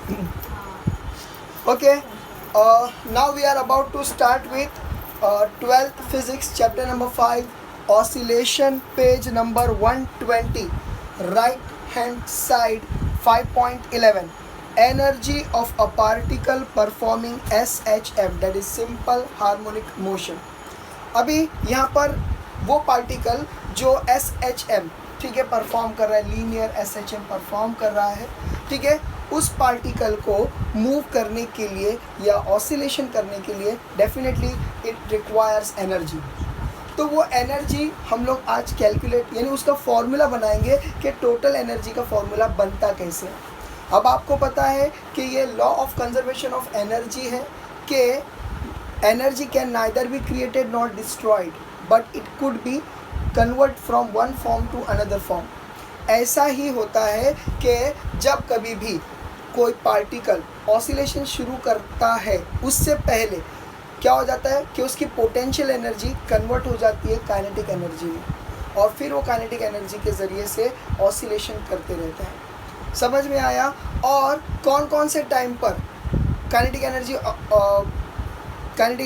Okay, now we are about to start with 12th physics chapter number 5, oscillation, page number 120, right hand side 5.11, energy of a particle performing SHM, that is simple harmonic motion. अभी यहाँ पर वो particle जो S H M, ठीक है, perform कर रहा है, linear S H M perform कर रहा है, ठीक है, उस पार्टिकल को मूव करने के लिए या ऑसिलेशन करने के लिए डेफिनेटली इट रिक्वायर्स एनर्जी. तो वो एनर्जी हम लोग आज कैलकुलेट यानी उसका फॉर्मूला बनाएंगे कि टोटल एनर्जी का फॉर्मूला बनता कैसे है. अब आपको पता है कि ये law of conservation of energy है कि energy can neither be created nor destroyed, but it could be convert from one form to another form. ऐसा ही होता है कि जब कभी भी कोई पार्टिकल ऑसिलेशन शुरू करता है उससे पहले क्या हो जाता है कि उसकी पोटेंशियल एनर्जी कन्वर्ट हो जाती है काइनेटिक एनर्जी में, और फिर वो काइनेटिक एनर्जी के ज़रिए से ऑसिलेशन करते रहता है. समझ में आया? और कौन कौन से टाइम पर काइनेटिक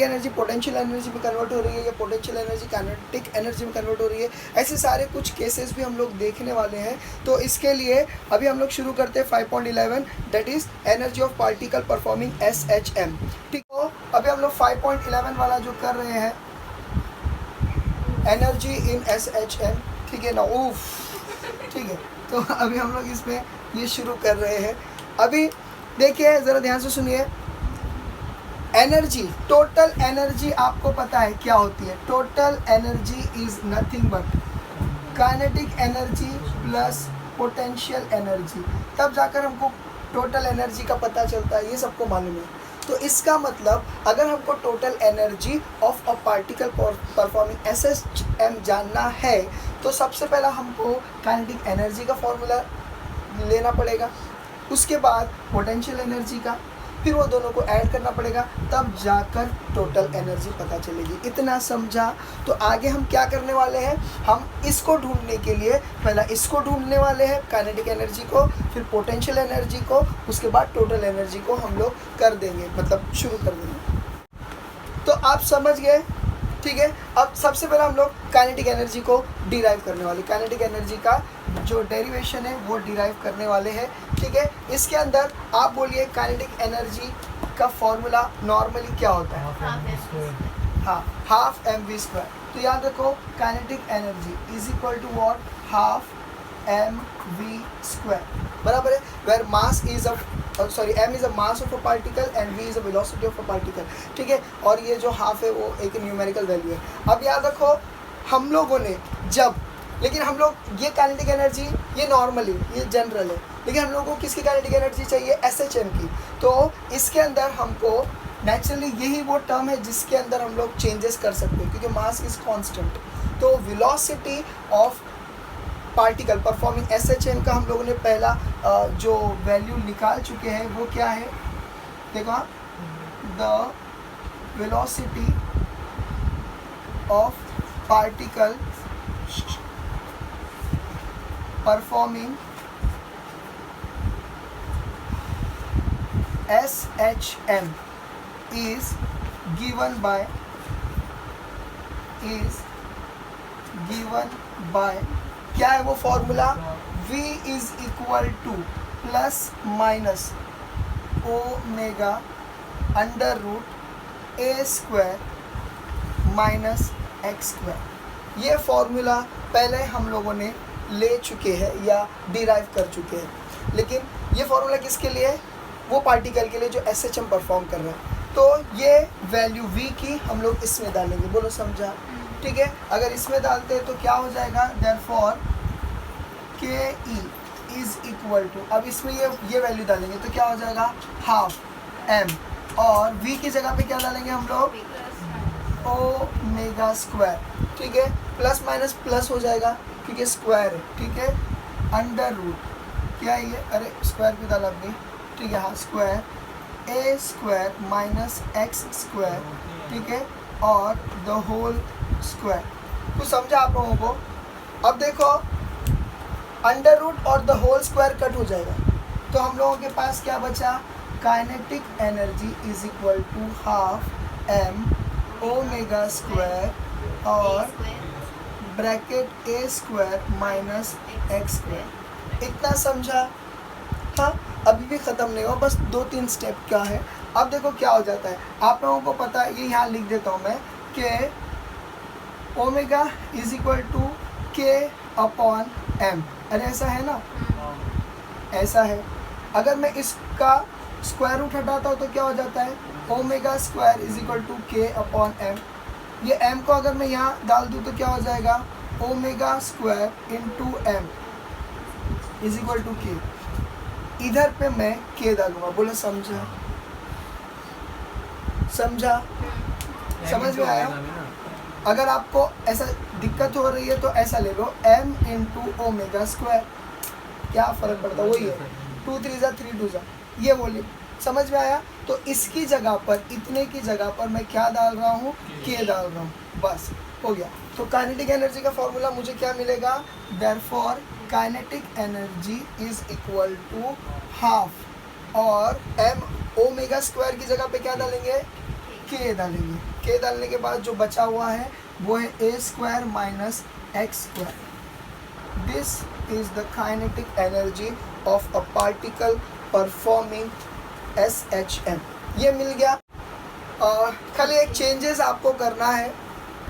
एनर्जी पोटेंशियल एनर्जी में कन्वर्ट हो रही है या पोटेंशियल एनर्जी काइनेटिक एनर्जी में कन्वर्ट हो रही है, ऐसे सारे कुछ केसेस भी हम लोग देखने वाले हैं. तो इसके लिए अभी हम लोग शुरू करते हैं 5.11, that is energy of particle performing SHM. ठीक हो, अभी हम लोग 5.11 वाला जो कर रहे हैं, एनर्जी इन SHM, ठीक है ना, ठीक है. तो अभी हम लोग इसमें ये शुरू कर रहे हैं. अभी देखिए ज़रा ध्यान से सुनिए. एनर्जी, टोटल एनर्जी आपको पता है क्या होती है? Total energy is nothing but kinetic energy plus potential energy. तब जाकर हमको टोटल एनर्जी का पता चलता है, ये सबको मालूम है. तो इसका मतलब अगर हमको total energy of a particle performing SHM जानना है तो सबसे पहला हमको काइनेटिक एनर्जी का फॉर्मूला लेना पड़ेगा, उसके बाद पोटेंशियल एनर्जी का, फिर वो दोनों को ऐड करना पड़ेगा, तब जाकर टोटल एनर्जी पता चलेगी. इतना समझा? तो आगे हम क्या करने वाले हैं, हम इसको ढूंढने के लिए पहला इसको ढूंढने वाले हैं, काइनेटिक एनर्जी को, फिर पोटेंशियल एनर्जी को, उसके बाद टोटल एनर्जी को हम लोग कर देंगे, मतलब शुरू कर देंगे. तो आप समझ गए, ठीक है. अब सबसे पहले हम लोग काइनेटिक एनर्जी को डिराइव करने वाले, काइनेटिक एनर्जी का जो डेरिवेशन है वो डिराइव करने वाले हैं, ठीक है. इसके अंदर आप बोलिए काइनेटिक एनर्जी का फॉर्मूला नॉर्मली क्या होता है? हाँ, हाफ mv². तो याद रखो kinetic energy is equal to what? Half mv², बराबर है. Where mass is m is a mass of a particle and v is a velocity of a particle, ठीक है. और ये जो हाफ है वो एक न्यूमेरिकल वैल्यू है. अब याद रखो हम लोगों ने जब, लेकिन हम लोग ये काइनेटिक एनर्जी ये नॉर्मली ये जनरल है, लेकिन हम लोगों को किसकी काइनेटिक एनर्जी चाहिए? SHM की. तो इसके अंदर हमको नेचुरली यही वो टर्म है जिसके अंदर हम लोग चेंजेस कर सकते हैं क्योंकि मास इज कांस्टेंट. तो velocity of particle performing SHM का हम लोगों ने पहला जो वैल्यू निकाल चुके हैं वो क्या है? देखो, the velocity of particle performing SHM is given by क्या है वो फॉर्मूला? V is equal to plus minus omega under root a² minus x². ये फॉर्मूला पहले हम लोगों ने ले चुके हैं या डिराइव कर चुके हैं, लेकिन ये फॉर्मूला किसके लिए है? वो पार्टिकल के लिए जो SHM परफॉर्म कर रहा है. तो ये वैल्यू V की हम लोग इसमें डालेंगे. बोलो समझा? ठीक है. अगर इसमें डालते हैं तो क्या हो जाएगा? देयरफॉर के ई इज इक्वल टू, अब इसमें ये वैल्यू डालेंगे तो क्या हो जाएगा? हाफ m, और v की जगह पे क्या डालेंगे हम लोग? ओमेगा², ठीक है. प्लस माइनस प्लस हो जाएगा क्योंकि स्क्वायर है, ठीक है. अंडर रूट क्या है ये? अरे स्क्वायर भी डाला अपनी, ठीक है. हाँ, स्क्वायर a² माइनस x², ठीक है, और द होल स्क्वायर. कुछ समझा आप लोगों को? अब देखो अंडर रूट और द होल स्क्वायर कट हो जाएगा, तो हम लोगों के पास क्या बचा, kinetic energy is equal to half M omega square और bracket A square minus x square. इतना समझा? हाँ, अभी भी ख़त्म नहीं हुआ, बस 2-3 स्टेप का है। अब देखो क्या हो जाता है, आप लोगों को पता है, ये यहाँ लिख देता हूँ मैं कि omega is equal to K upon M. अरे ऐसा है ना, ऐसा है। अगर मैं इसका स्क्वायर रूट हटाता हूँ तो क्या हो जाता है, omega square is equal to K upon M. ये एम को अगर मैं यहाँ डाल दूँ तो क्या हो जाएगा, omega square into M is equal to K. इधर पे मैं के डालूंगा। बोले समझा? समझा? समझ में आया? अगर आपको ऐसा दिक्कत हो रही है तो ऐसा ले लो, m इंटू ओमेगा स्क्वायर, क्या फ़र्क पड़ता है, वही है, 2 3 जा 3 2 जा, ये बोलिए। समझ में आया? तो इसकी जगह पर, इतने की जगह पर मैं क्या डाल रहा हूँ, के डाल रहा हूँ, बस हो गया। तो काइनेटिक एनर्जी का फॉर्मूला मुझे क्या मिलेगा, therefore kinetic energy is equal to half, और m ओमेगा स्क्वायर की जगह पे क्या डालेंगे, के डालेंगे। के डालने के बाद जो बचा हुआ है वो है A square minus x square. This is the kinetic energy of a particle performing SHM। ये मिल गया। खाली एक चेंजेस आपको करना है,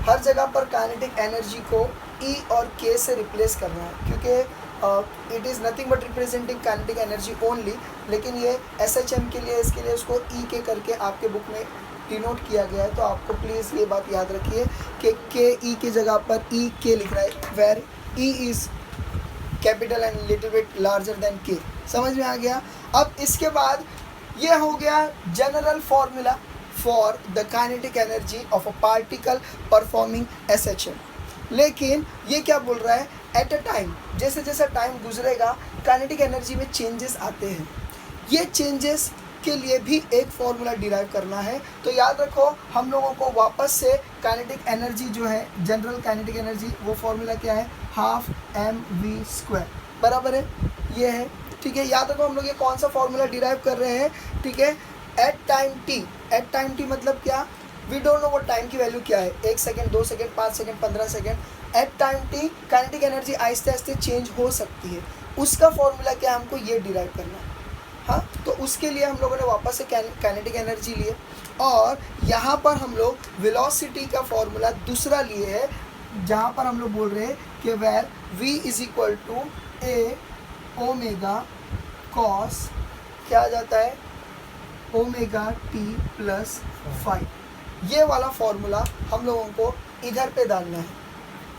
हर जगह पर काइनेटिक एनर्जी को E और K से रिप्लेस करना है, क्योंकि it is nothing but representing kinetic energy only. लेकिन ये SHM के लिए, इसके लिए उसको E K करके आपके बुक में डिनोट किया गया है। तो आपको प्लीज़ ये बात याद रखिए कि के ई की जगह पर E K लिख रहा है, where E is capital and little bit larger than K. समझ में आ गया? अब इसके बाद ये हो गया general formula for the kinetic energy of a particle performing SHM। लेकिन ये क्या बोल रहा है, एट अ टाइम, जैसे जैसा टाइम गुजरेगा काइनेटिक एनर्जी में चेंजेस आते हैं। ये चेंजेस के लिए भी एक फॉर्मूला डिराइव करना है। तो याद रखो, हम लोगों को वापस से काइनेटिक एनर्जी जो है, जनरल काइनेटिक एनर्जी, वो फॉर्मूला क्या है, हाफ mv स्क्वायर, बराबर है, ये है, ठीक है। याद रखो हम लोग ये कौन सा फॉर्मूला डिराइव कर रहे हैं, ठीक है, at time t। At time t मतलब क्या, वी डोंट नो वो टाइम की वैल्यू क्या है, 1 second, 2 second, 5 second, 15 second. At time t kinetic energy आहिस्ते आहिस्ते चेंज हो सकती है, उसका फॉर्मूला क्या है, हमको ये डिराइव करना है। हाँ, तो उसके लिए हम लोगों ने वापस से काइनेटिक एनर्जी लिए, और यहाँ पर हम लोग वेलोसिटी का फॉर्मूला दूसरा लिए है, जहाँ पर हम लोग बोल रहे हैं कि where v is equal to A omega cos, क्या आ जाता है, ओमेगा t प्लस 5। ये वाला फॉर्मूला हम लोगों को इधर पे डालना है।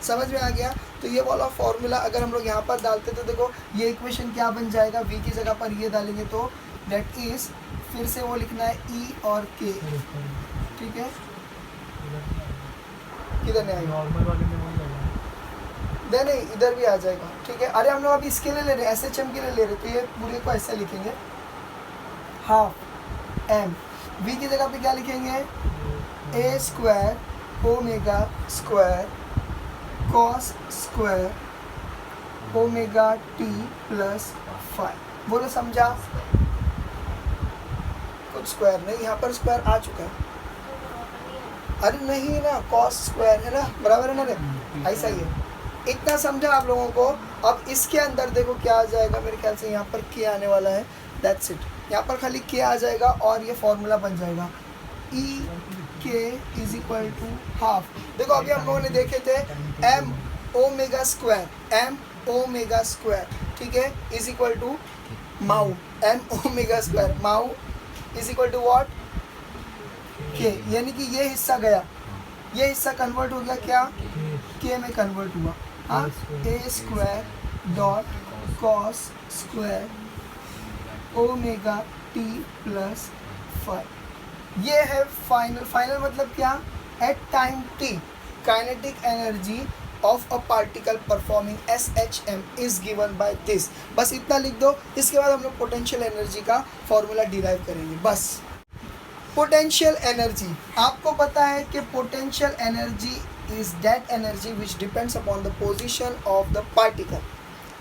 समझ में आ गया? तो ये वाला फॉर्मूला अगर हम लोग यहाँ पर डालते तो देखो ये इक्वेशन क्या बन जाएगा, v की जगह पर ये डालेंगे तो दैट इज, फिर से वो लिखना है e और k, ठीक है, किधर नहीं आएगा, नहीं इधर भी आ जाएगा, ठीक है। अरे हम लोग अभी इसके लिए ले रहे हैं, SHM के लिए ले रहे, तो ये पूरे को ऐसे लिखेंगे, हाफ m, v की जगह पे क्या लिखेंगे, A square omega square cos square omega t plus 5। बोलो समझा? कुछ स्क्वायर नहीं, यहाँ पर स्क्वायर आ चुका है, अरे नहीं ना, कॉस स्क्वायर है ना, बराबर है ना रे, ऐसा ही है। इतना समझा आप लोगों को? अब इसके अंदर देखो क्या आ जाएगा, मेरे ख्याल से यहाँ पर के आने वाला है, दैट्स इट। यहाँ पर खाली के आ जाएगा और ये फॉर्मूला बन जाएगा, ई के इज इक्वल टू हाफ। देखो अभी हम लोगों ने देखे थे m omega square, m omega square, ठीक है, is equal to mu, m omega square mu is equal to what, K, यानी कि ये हिस्सा गया, ये हिस्सा कन्वर्ट हो गया क्या, के में कन्वर्ट हुआ। हाँ, A square dot cos square omega t plus 5। ये है फाइनल। फाइनल मतलब क्या, at time t kinetic energy of a particle performing SHM is given by this. बस इतना लिख दो। इसके बाद हम लोग पोटेंशियल एनर्जी का फॉर्मूला डिराइव करेंगे। बस पोटेंशियल एनर्जी, आपको पता है कि potential energy is that energy which depends upon the position of the particle,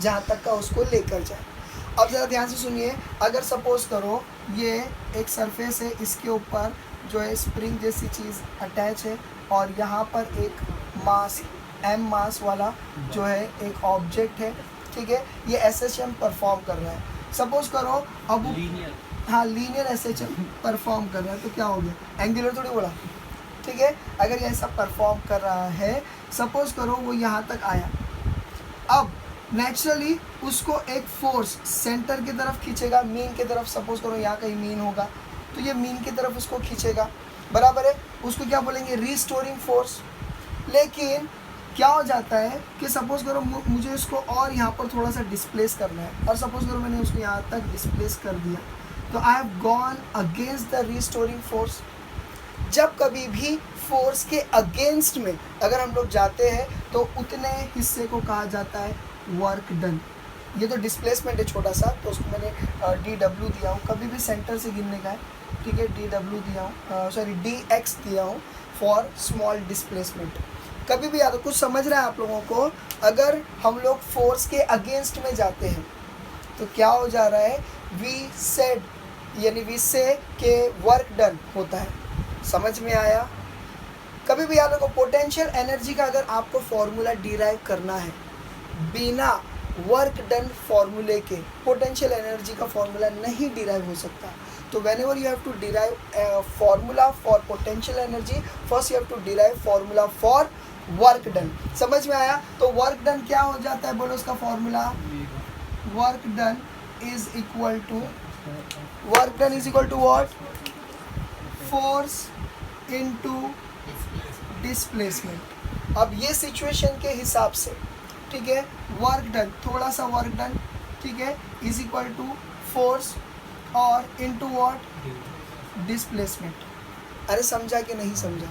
जहाँ तक का उसको लेकर जाए। अब ज़रा ध्यान से सुनिए, अगर सपोज करो ये एक सरफेस है, इसके ऊपर जो है स्प्रिंग जैसी चीज़ अटैच है और यहाँ पर एक मास m मास वाला जो है एक ऑब्जेक्ट है, ठीक है, ये SHM परफॉर्म कर रहा है। सपोज करो अब हाँ लीनियर SHM परफॉर्म कर रहा है, तो क्या हो गया, एंगुलर थोड़ी बोला, ठीक है। अगर ये ऐसा परफॉर्म कर रहा है, सपोज करो वो यहाँ तक आया, अब नेचुरली उसको एक फोर्स सेंटर की तरफ खींचेगा, मीन की तरफ, सपोज करो यहाँ कहीं मीन होगा तो ये मीन की तरफ उसको खींचेगा, बराबर है, उसको क्या बोलेंगे, रिस्टोरिंग फोर्स। लेकिन क्या हो जाता है कि सपोज करो मुझे इसको और यहाँ पर थोड़ा सा डिस्प्लेस करना है, और सपोज करो मैंने उसको यहाँ तक डिस्प्लेस कर दिया, तो I have gone against the restoring force. जब कभी भी फोर्स के अगेंस्ट में अगर हम लोग जाते हैं तो उतने हिस्से को कहा जाता है वर्क डन। ये तो डिस्प्लेसमेंट है छोटा सा, तो उसको मैंने DW दिया हूँ, कभी भी सेंटर से गिनने का है, ठीक है, DW दिया हूँ, सॉरी DX दिया हूँ फॉर स्मॉल डिस्प्लेसमेंट। कभी भी याद, कुछ समझ रहा है आप लोगों को, अगर हम लोग फोर्स के अगेंस्ट में जाते हैं तो क्या हो जा रहा है, वी सेड यानी वी से के वर्क डन होता है। समझ में आया? कभी भी याद रखो, पोटेंशियल एनर्जी का अगर आपको फॉर्मूला डिराइव करना है, बिना वर्क डन फॉर्मूले के पोटेंशियल एनर्जी का फॉर्मूला नहीं डिराइव हो सकता। तो whenever you have to derive formula for potential energy, first you have to derive formula for work done. समझ में आया? तो वर्क डन क्या हो जाता है, बोलो उसका formula, work done is equal to, work done is equal to what, force into displacement. अब ये सिचुएशन के हिसाब से, ठीक है, वर्क डन, थोड़ा सा वर्क डन, ठीक है, इज इक्वल टू फोर्स और इनटू व्हाट, डिस्प्लेसमेंट। अरे समझा कि नहीं समझा?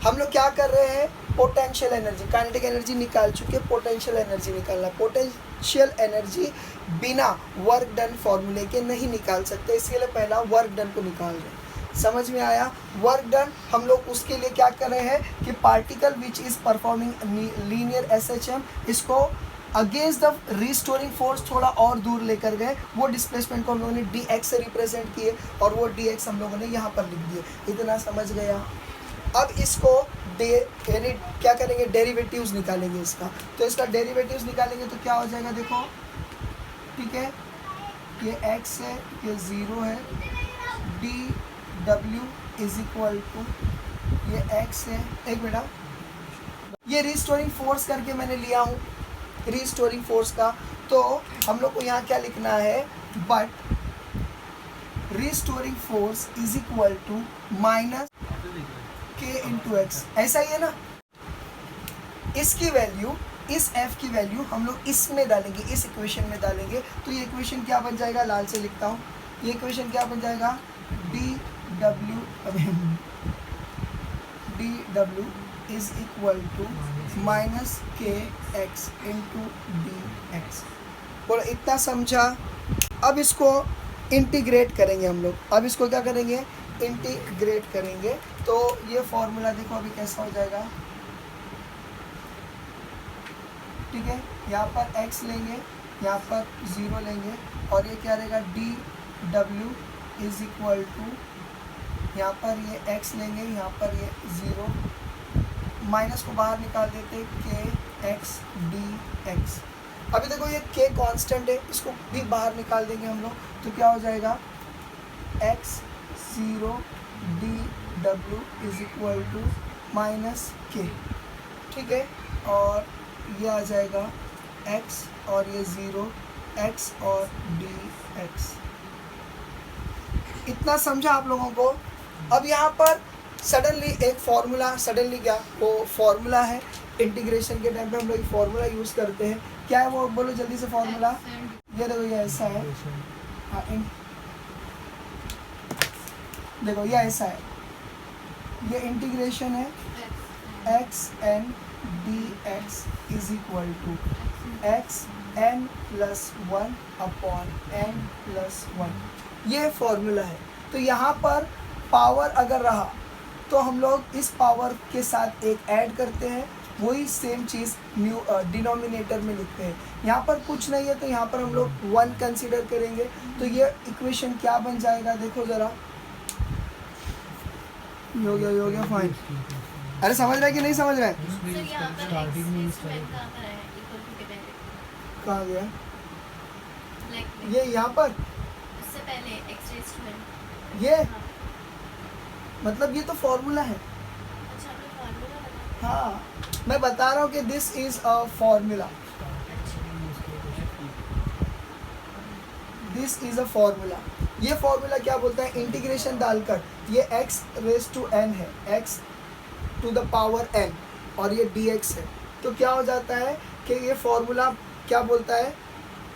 हम लोग क्या कर रहे हैं, पोटेंशियल एनर्जी, काइनेटिक एनर्जी निकाल चुके, पोटेंशियल एनर्जी निकालना। पोटेंशियल एनर्जी बिना वर्क डन फॉर्मूले के नहीं निकाल सकते, इसके लिए पहला वर्क डन को निकाल रहे हैं। समझ में आया? वर्क डन हम लोग उसके लिए क्या कर रहे हैं कि particle which is performing linear SHM, इसको अगेंस्ट द रिस्टोरिंग फोर्स थोड़ा और दूर लेकर गए, वो डिस्प्लेसमेंट को हम लोगों ने DX से रिप्रेजेंट किए और वो DX हम लोगों ने यहाँ पर लिख दिए। इतना समझ गया? अब इसको यानी क्या करेंगे, डेरिवेटिव्स निकालेंगे इसका। तो इसका डेरिवेटिव्स निकालेंगे तो क्या हो जाएगा, देखो, ठीक है, ये x है, ये 0 है, DW इज इक्वल टू, ये x है, एक मिनट, ये रिस्टोरिंग फोर्स करके मैंने लिया हूँ, रिस्टोरिंग फोर्स का। तो हम लोग को यहाँ क्या लिखना है, but restoring force is equal to minus K into X, ऐसा ही है ना। इसकी वैल्यू, इस f की वैल्यू हम लोग इसमें डालेंगे, इस इक्वेशन में डालेंगे, तो ये इक्वेशन क्या बन जाएगा, लाल से लिखता हूँ, ये इक्वेशन क्या बन जाएगा, DW is equal to minus KX into DX। बोलो इतना समझा? अब इसको इंटीग्रेट करेंगे हम लोग, अब इसको क्या करेंगे, इंटीग्रेट करेंगे। तो ये फॉर्मूला देखो अभी कैसा हो जाएगा, ठीक है, यहाँ पर x लेंगे, यहाँ पर 0 लेंगे, और ये क्या रहेगा, DW इज इक्वल टू, यहाँ पर ये x लेंगे, यहाँ पर ये 0, माइनस को बाहर निकाल देते, KX DX। अभी देखो ये K कांस्टेंट है, इसको भी बाहर निकाल देंगे हम लोग, तो क्या हो जाएगा, x 0 DW is equal to minus K, ठीक है, और ये आ जाएगा x और ये 0, x और DX। इतना समझा आप लोगों को? अब यहाँ पर सडनली एक फार्मूला, सडनली क्या, वो फार्मूला है, इंटीग्रेशन के टाइम पे हम लोग फार्मूला यूज़ करते हैं, क्या है वो, बोलो जल्दी से फार्मूला। ये देखो ये ऐसा है, हाँ, देखो ये ऐसा है, ये इंटीग्रेशन है, xn dx is equal to xn+1 upon n+1, ये फॉर्मूला है। तो यहाँ पर पावर अगर रहा तो हम लोग इस पावर के साथ एक ऐड करते हैं, वही सेम चीज़ न्यू डिनोमिनेटर में लिखते हैं। यहाँ पर कुछ नहीं है तो यहाँ पर हम लोग 1 कंसिडर करेंगे, तो ये इक्वेशन क्या बन जाएगा, देखो ज़रा। ये हो गया फाइन। अरे समझ रहा है कि नहीं समझ रहा है? कहाँ गया ये? यहाँ पर उससे पहले x raised to n। ये मतलब ये तो फॉर्मूला है। अच्छा, आपने फार्मूला बताया। हाँ, मैं बता रहा हूँ कि this is a formula, this is a formula. ये फॉर्मूला क्या बोलता है, इंटीग्रेशन डालकर ये x रेज टू n है, x to the power n, और ये dx है, तो क्या हो जाता है कि ये फॉर्मूला क्या बोलता है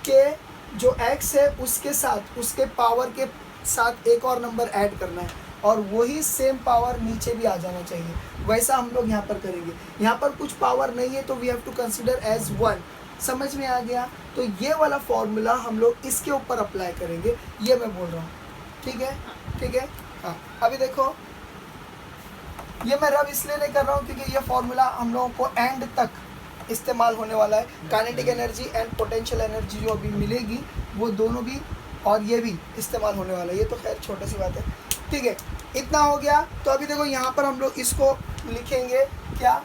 कि जो x है उसके साथ, उसके पावर के साथ एक और नंबर ऐड करना है, और वही सेम पावर नीचे भी आ जाना चाहिए। वैसा हम लोग यहाँ पर करेंगे। यहाँ पर कुछ पावर नहीं है तो we have to consider as 1। समझ में आ गया? तो ये वाला फॉर्मूला हम लोग इसके ऊपर अप्लाई करेंगे, ये मैं बोल रहा हूँ। ठीक है, ठीक है। हाँ, अभी देखो ये मैं रब इसलिए नहीं कर रहा हूँ क्योंकि ये फॉर्मूला हम लोगों को एंड तक इस्तेमाल होने वाला है। Kinetic energy and potential energy जो अभी मिलेगी वो दोनों भी, और ये भी इस्तेमाल होने वाला है। ये तो खैर छोटी सी बात है। ठीक है, इतना हो गया। तो अभी देखो यहाँ पर हम लोग इसको लिखेंगे क्या,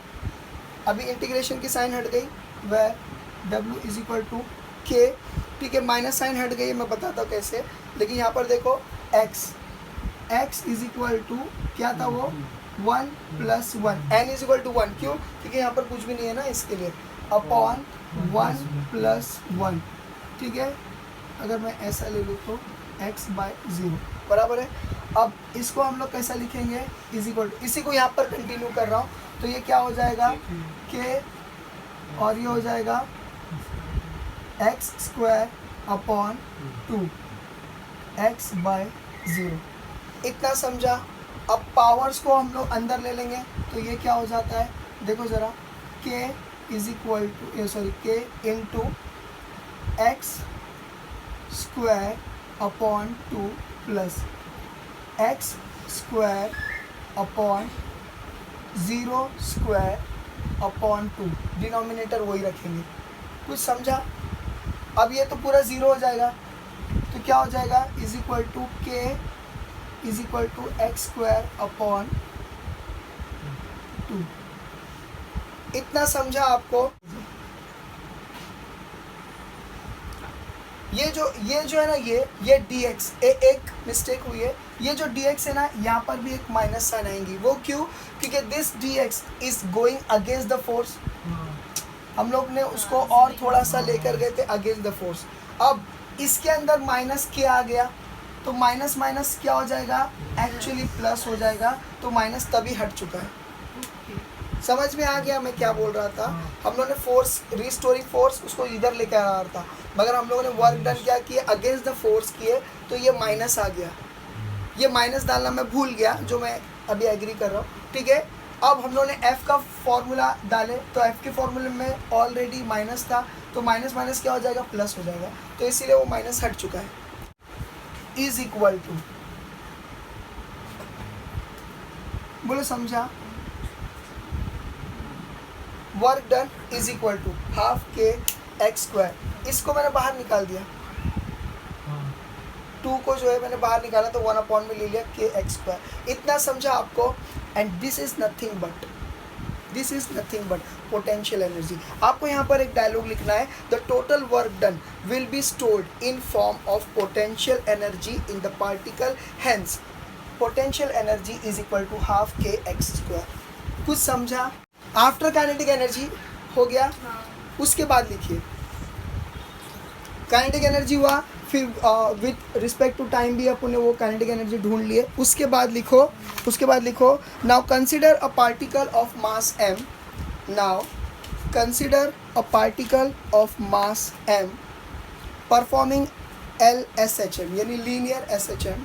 अभी इंटीग्रेशन की साइन हट गई, वह w इज इक्वल टू के। ठीक है, माइनस साइन हट गई, मैं बताता हूँ कैसे। लेकिन यहाँ पर देखो x इज इक्वल टू क्या था वो 1 + 1, n इज इक्वल टू 1। क्यों? क्योंकि यहाँ पर कुछ भी नहीं है ना, इसके लिए अपॉन 1 + 1। ठीक है, अगर मैं ऐसा ले लूँ तो x/0 बराबर है। अब इसको हम लोग कैसा लिखेंगे, इज इक्वल टू, इसी को यहाँ पर कंटिन्यू कर रहा हूँ, तो ये क्या हो जाएगा के, और ये हो जाएगा x² अपॉन 2 x/0। इतना समझा? अब पावर्स को हम लोग अंदर ले लेंगे, तो ये क्या हो जाता है, देखो ज़रा, k is equal to k into x² upon 2 plus x² upon 0² upon 2, denominator वही रखेंगे। कुछ समझा? अब ये तो पूरा 0 हो जाएगा, तो क्या हो जाएगा, is equal to k is equal to x² upon 2। इतना समझा आपको? ये जो है ना, ये dx, एक मिस्टेक हुई है। ये जो dx है ना, यहाँ पर भी एक माइनस साइन आएंगी। वो क्यों? क्योंकि this dx is going against the force. हम लोग ने उसको और थोड़ा सा लेकर गए थे अगेंस्ट द फोर्स। अब इसके अंदर माइनस के आ गया, तो माइनस माइनस क्या हो जाएगा, एक्चुअली प्लस हो जाएगा। तो माइनस तभी हट चुका है। समझ में आ गया मैं क्या बोल रहा था? हम लोगों ने फोर्स, रिस्टोरिंग फोर्स, उसको इधर लेकर आ रहा था, मगर हम लोगों ने वर्क डन क्या किए, अगेंस्ट द फोर्स किए, तो ये माइनस आ गया। ये माइनस डालना मैं भूल गया, जो मैं अभी एग्री कर रहा हूँ। ठीक है, अब हम लोगों ने f का फॉर्मूला डाले, तो f के फॉर्मूले में ऑलरेडी माइनस था, तो माइनस माइनस क्या हो जाएगा, प्लस हो जाएगा। तो इसीलिए वो माइनस हट चुका है। इज इक्वल टू, बोलो समझा? Work done is equal to half के x²। इसको मैंने बाहर निकाल दिया, 2 को जो है मैंने बाहर निकाला, तो 1 अपॉन में ले लिया के x²। इतना समझा आपको? And this is nothing but potential energy. आपको यहाँ पर एक डायलॉग लिखना है, the total work done will be stored in form of potential energy in the particle, hence potential energy is equal to half के x²। कुछ समझा? After kinetic energy हो गया, उसके बाद लिखिए काइनेटिक एनर्जी हुआ, फिर विथ रिस्पेक्ट टू टाइम भी अपन ने वो काइनेटिक एनर्जी ढूंढ लिए। उसके बाद लिखो now consider a particle of mass m, now consider a particle of mass m performing LSHM, यानी लीनियर SHM।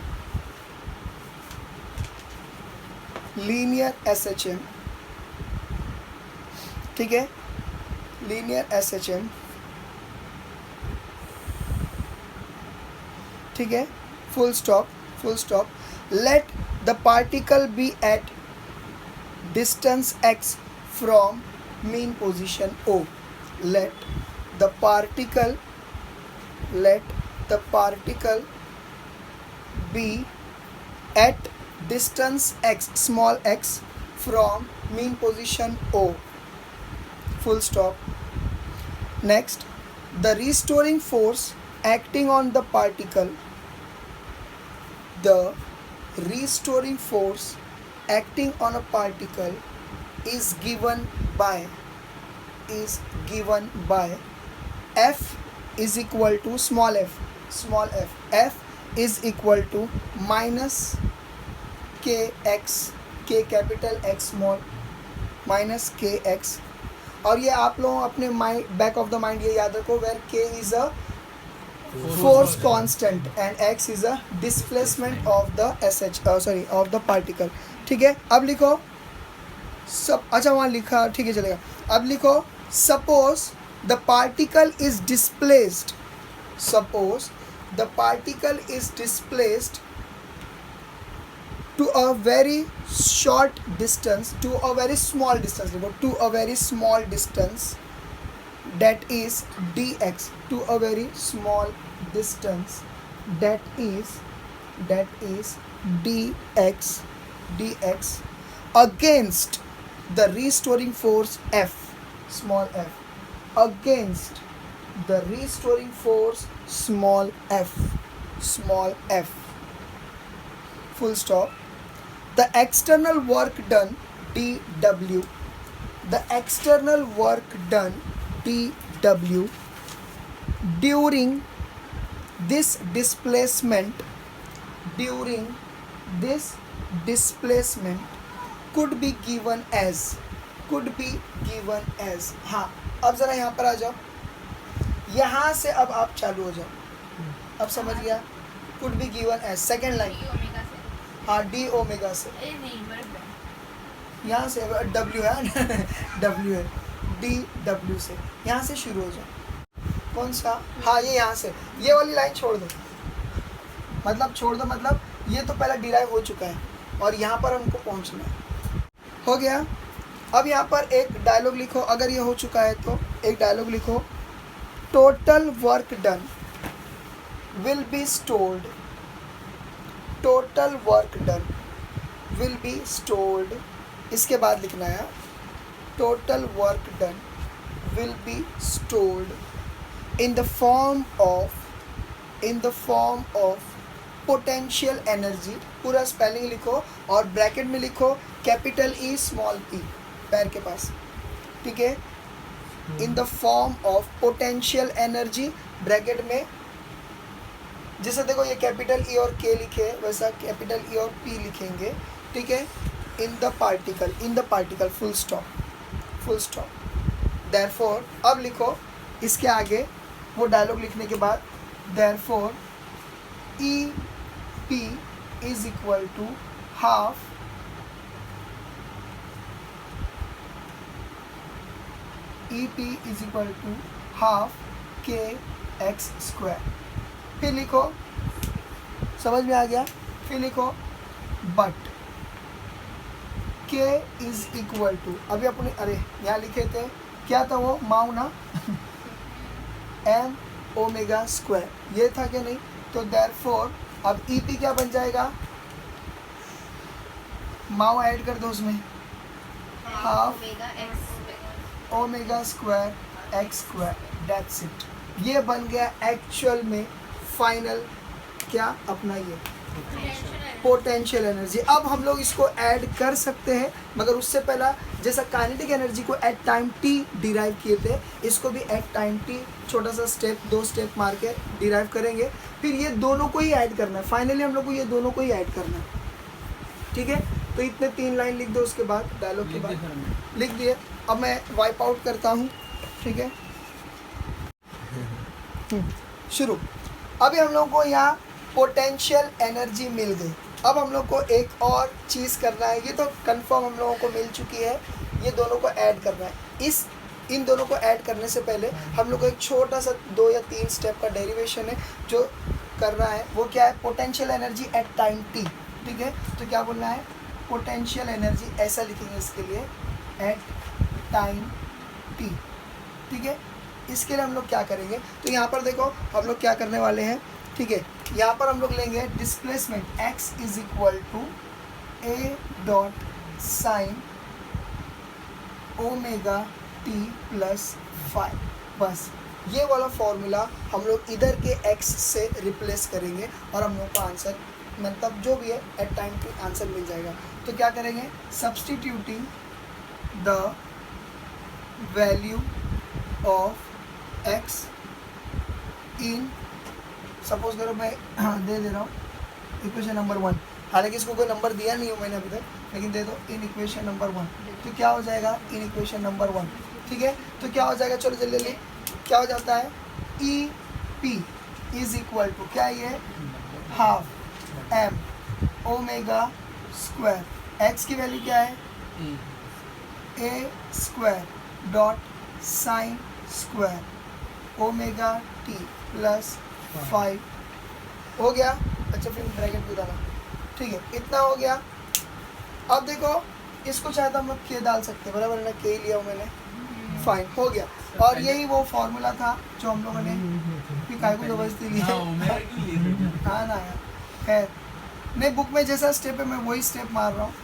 ठीक है, लीनियर SHM। ठीक है, full stop. Let the particle be at distance x from mean position O. Let the particle be at distance x, small x, from mean position O. Full stop. Next, the restoring force acting on the particle. The restoring force acting on a particle is given by F is equal to small f. F is equal to minus kx, k capital x small, minus kx. और ये आप लोग अपने mind, back of the mind ये याद रखो, where k is a force constant and x is a displacement of the of the particle. ठीक है, अब लिखो सब, अच्छा वहाँ लिखा, ठीक है चलेगा. अब लिखो suppose the particle is displaced to a very short distance, to a very small distance, that is dx, to a very small distance, that is dx against the restoring force F, small f, against the restoring force small f, full stop. The external work done dw, during this displacement could be given as, हाँ अब ज़रा यहाँ पर आ जाओ, यहाँ से अब आप चालू हो जाओ, अब समझ गया. could be given as second line, omega से, हाँ डी ओमेगा से, ए नहीं बराबर, यहाँ से W है W है, डी डब्ल्यू से, यहाँ से शुरू हो जाओ. कौन सा, हाँ ये यहाँ से, ये वाली लाइन छोड़ दो, मतलब ये तो पहला डिराइव हो चुका है और यहाँ पर हमको पहुँचना है. हो गया. अब यहाँ पर एक डायलॉग लिखो, अगर ये हो चुका है तो एक डायलॉग लिखो. Total work done will be stored, इसके बाद लिखना है total work done will be stored in the form of potential energy. पूरा स्पेलिंग लिखो और ब्रैकेट में लिखो कैपिटल E स्मॉल p पैर के पास, ठीक है. In the form of potential energy, bracket में जैसे देखो ये कैपिटल E और K लिखे वैसा कैपिटल E और P लिखेंगे, ठीक है. In the particle, full stop. Therefore अब लिखो इसके आगे वो डायलॉग लिखने के बाद, therefore EP is equal to half kx square. फिर लिखो, समझ में आ गया. फिर लिखो but k is equal to, अभी अपने अरे यहाँ लिखे थे क्या था वो, माउ ना m ओमेगा स्क्वायर, ये था क्या नहीं. तो देयरफॉर अब EP क्या बन जाएगा, माउ ऐड कर दो उसमें, half omega square x square, that's it. ये बन गया एक्चुअल में फाइनल क्या अपना ये पोटेंशियल एनर्जी. अब हम लोग इसको ऐड कर सकते हैं, मगर उससे पहला जैसा काइनेटिक एनर्जी को एट टाइम t डिराइव किए थे, इसको भी एट टाइम t छोटा सा स्टेप, 2 स्टेप मार के डिराइव करेंगे. फिर ये दोनों को ही ऐड करना है, फाइनली हम लोग को ये दोनों को ही ऐड करना है, ठीक है. तो इतने 3 लाइन लिख दो, उसके बाद डायलॉग के बाद लिख दिए. अब मैं वाइप आउट करता हूँ, ठीक है. शुरू. अभी हम लोग को यहाँ पोटेंशियल एनर्जी मिल गई. अब हम लोग को एक और चीज़ करना है, ये तो कंफर्म हम लोगों को मिल चुकी है, ये दोनों को ऐड करना है. इन दोनों को ऐड करने से पहले हम लोग को एक छोटा सा 2 या 3 स्टेप का डेरिवेशन है जो करना है. वो क्या है, potential energy at time t, ठीक है. तो क्या बोलना है, पोटेंशियल एनर्जी ऐसा लिखेंगे इसके लिए, एट टाइम टी। ठीक है, इसके लिए हम लोग क्या करेंगे, तो यहाँ पर देखो हम लोग क्या करने वाले हैं। ठीक है, यहाँ पर हम लोग लेंगे displacement x is equal to a dot sine omega T plus five. बस ये वाला फॉर्मूला हम लोग इधर के x से रिप्लेस करेंगे और हम लोग का आंसर मतलब जो भी है एट टाइम पे आंसर मिल जाएगा। तो क्या करेंगे, substituting the value of x in, suppose करो मैं दे दे रहा हूँ इक्वेशन नंबर 1, हालांकि इसको कोई नंबर दिया नहीं हो मैंने अभी तक, लेकिन दे दो इन इक्वेशन नंबर 1। तो क्या हो जाएगा इन इक्वेशन नंबर 1। ठीक है, तो क्या हो जाएगा, चलो जल्दी जल्दी, क्या हो जाता है, E P is equal to क्या ये half M omega square, x की वैल्यू क्या है A square dot sine square omega T plus 5 हो गया। अच्छा फिर ब्रैकेट भी डाला। ठीक है, इतना हो गया। अब देखो इसको चाहे तो हम लोग के डाल सकते हैं, बराबर है ना, के लिया हूँ मैंने, फाइन हो गया। और यही वो फॉर्मूला था जो हम लोगों ने फिर काय को जबरदस्ती लिया। हाँ ना यार, खैर नहीं, बुक में जैसा स्टेप है मैं वही स्टेप मार रहा हूँ,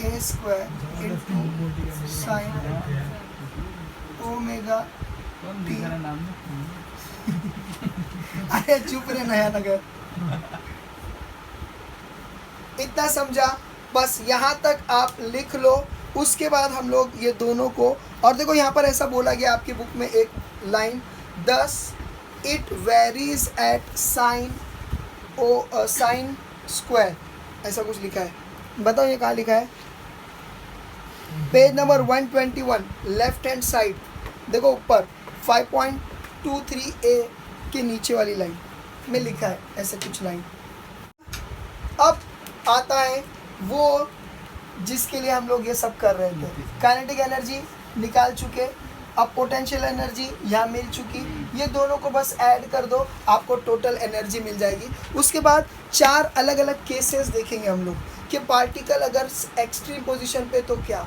A square into sine omega T. अरे चुप रहे नया नगर, इतना समझा, बस यहाँ तक आप लिख लो। उसके बाद हम लोग ये दोनों को, और देखो यहाँ पर ऐसा बोला गया आपकी बुक में एक line, 10 it varies at sine o sine square, ऐसा कुछ लिखा है, बताओ ये कहाँ लिखा है, page number 121 left hand side, देखो ऊपर 5.23a के नीचे वाली लाइन में लिखा है ऐसे कुछ लाइन। अब आता है वो जिसके लिए हम लोग ये सब कर रहे थे, काइनेटिक एनर्जी निकाल चुके, अब पोटेंशियल एनर्जी यहाँ मिल चुकी, ये दोनों को बस ऐड कर दो, आपको टोटल एनर्जी मिल जाएगी। उसके बाद 4 अलग अलग केसेस देखेंगे हम लोग कि पार्टिकल अगर एक्सट्रीम पोजीशन पे तो क्या,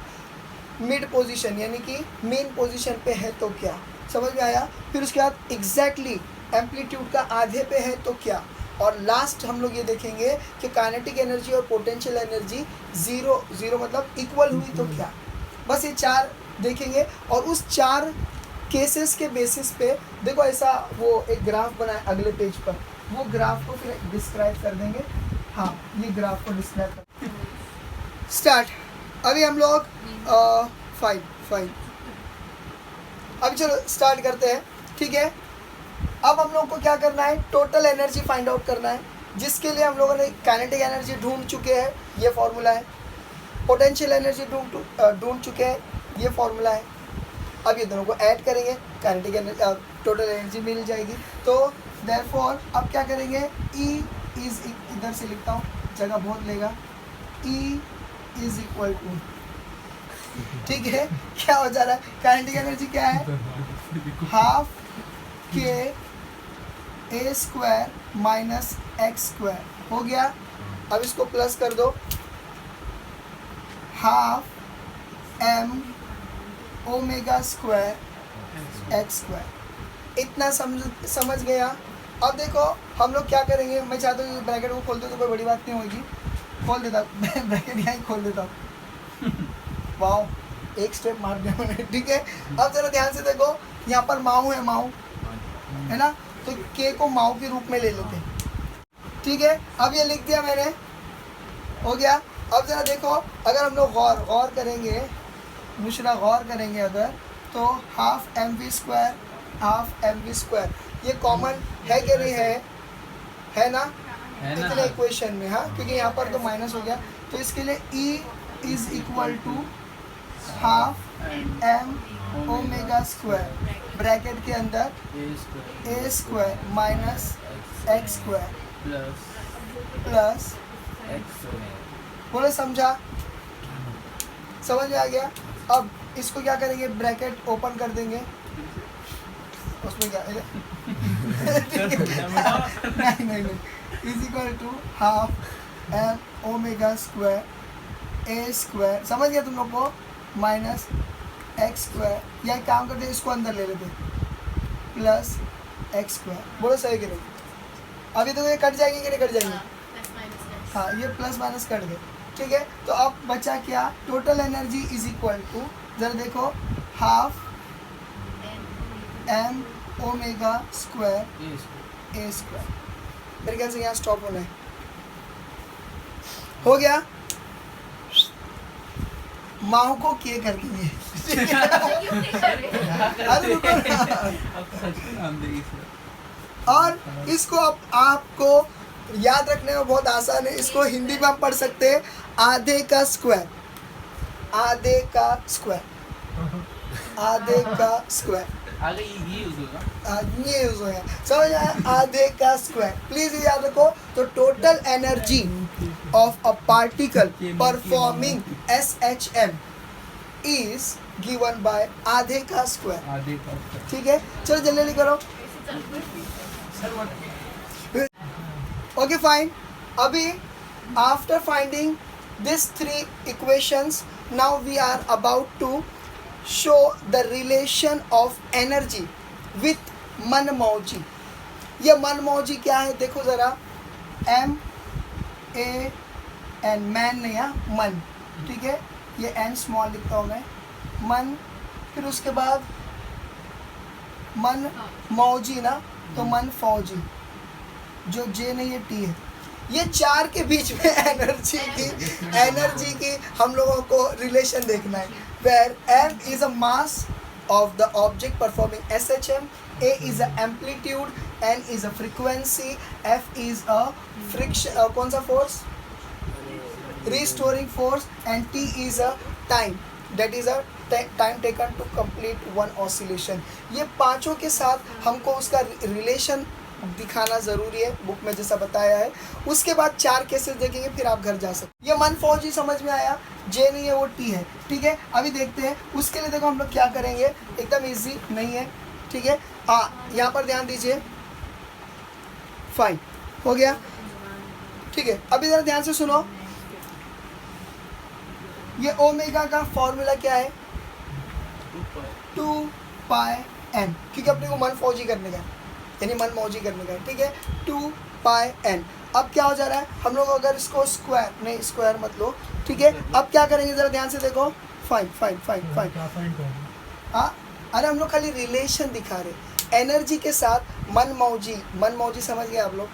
मिड पोजीशन यानी कि मेन पोजीशन पे है तो क्या, समझ में आया। फिर उसके बाद एग्जैक्टली एम्पलीट्यूड का आधे पे है तो क्या, और लास्ट हम लोग ये देखेंगे कि काइनेटिक एनर्जी और पोटेंशियल एनर्जी जीरो मतलब इक्वल हुई तो क्या। बस ये 4 देखेंगे और उस 4 केसेस के बेसिस पे देखो ऐसा वो एक ग्राफ बनाए अगले पेज पर, वो ग्राफ को फिर डिस्क्राइब कर देंगे। हाँ, ये ग्राफ को डिस्क्राइब कर स्टार्ट। अभी हम लोग फाइन अभी चलो स्टार्ट करते हैं। ठीक है, अब हम लोग को क्या करना है, टोटल एनर्जी फाइंड आउट करना है, जिसके लिए हम लोगों ने काइनेटिक एनर्जी ढूंढ चुके हैं, ये फॉर्मूला है, पोटेंशियल एनर्जी ढूंढ चुके हैं, ये फॉर्मूला है। अब ये दोनों को ऐड करेंगे, काइनेटिक एनर्जी टोटल एनर्जी मिल जाएगी। तो देयरफॉर अब क्या करेंगे, ई इज, इधर से लिखता हूँ जगह बहुत लेगा, ई इज इक्वल टू, ठीक है, क्या हो जा रहा है, काइनेटिक एनर्जी क्या है, half k a square minus x square हो गया। अब इसको प्लस कर दो, half M omega square x square. इतना समझ गया। अब देखो हम लोग क्या करेंगे, मैं चाहता हूँ ब्रैकेट को खोल दो तो कोई बड़ी बात नहीं होगी, खोल देता ब्रैकेट यहाँ ही खोल देता हूँ। वाओ, एक स्टेप मार दिया मैंने। ठीक है, अब जरा ध्यान से देखो, यहाँ पर माऊ है, माऊ है ना, तो के को माऊ के रूप में ले लेते हैं। ठीक है, अब ये लिख दिया मैंने, हो गया। अब जरा देखो, अगर हम लोग गौर करेंगे, दूसरा गौर करेंगे अगर, तो हाफ एम वी स्क्वायर ये कॉमन है कि नहीं है ना, इतने इक्वेशन में, हाँ, क्योंकि यहाँ पर तो माइनस हो गया, तो इसके लिए E is equal to half M omega square bracket के अंदर A square minus x square plus बोले, समझा, समझ में आ गया। अब इसको क्या करेंगे, ब्रैकेट ओपन कर देंगे, उसमें क्या नहीं is equal to half M omega square A square, समझ गया तुम लोग को, माइनस एक्स स्क्वायर, या एक काम करते हैं इसको अंदर ले लेते प्लस एक्स स्क्वायर। बोलो सही कि नहीं? अभी तो ये कट जाएंगे कि नहीं कट जाएंगे? प्लस माइनस हाँ, ये प्लस माइनस कट गए, ठीक है। तो अब बचा क्या? Total energy is equal to, जरा देखो, हाफ एम ओमेगा स्क्वायर ए स्क्वायर। मेरे ख्याल से यहाँ स्टॉप होना है। हो गया? माओ को किए करके ये अरे रुको ना। और इसको आपको याद रखने में बहुत आसान है। इसको हिंदी में हम पढ़ सकते हैं आधे का स्क्वायर, आधे का स्क्वायर, आधे का स्क्वायर। आगे ये यूज होगा, ये यूज हो गया, समझ आया? आधे का स्क्वायर। प्लीज याद रखो। तो total energy of a particle performing SHM is given bye आधे का स्क्वायर। आधे का ठीक है, चलो जल्दी करो। Okay fine. अभी after finding this 3 equations, now we are about to show the relation of energy with मनमौजी। ये मनमौजी क्या है देखो जरा, MAN, मैन नहीं है, मन, ठीक है। ये N स्मॉल लिखता हूँ मैं, मन। फिर उसके बाद मन मौजी ना, तो मन फौजी, जो J नहीं है T है। ये 4 के बीच में एनर्जी की हम लोगों को रिलेशन देखना है। Where M is a mass of the object performing SHM, A is a amplitude, N is a frequency, F is a friction, कौन सा force? Restoring force, and T is a time, that is a time taken to complete one oscillation। ये पांचों के साथ हमको उसका relation दिखाना ज़रूरी है, बुक में जैसा बताया है। उसके बाद 4 केसेस देखेंगे, फिर आप घर जा सकते। ये मन फौजी समझ में आया, J नहीं है वो T है, ठीक है। अभी देखते हैं उसके लिए। देखो हम लोग क्या करेंगे, एकदम इजी नहीं है, ठीक है। यहाँ पर ध्यान दीजिए, फाइन हो गया, ठीक है। अभी ज़रा ध्यान से सुनो, ये ओमेगा का फॉर्मूला क्या है? 2πn, क्योंकि अपने को मन फौजी करने का है, यानी मन मौजी करने का है, ठीक है। 2πn। अब क्या हो जा रहा है, हम लोग अगर इसको स्क्वायर, नहीं स्क्वायर मत लो, ठीक है। अब क्या करेंगे जरा ध्यान से देखो, फाइन फाइन फाइन फाइन। हाँ, अरे हम लोग खाली रिलेशन दिखा रहे एनर्जी के साथ। मन मौजी समझ गए आप लोग,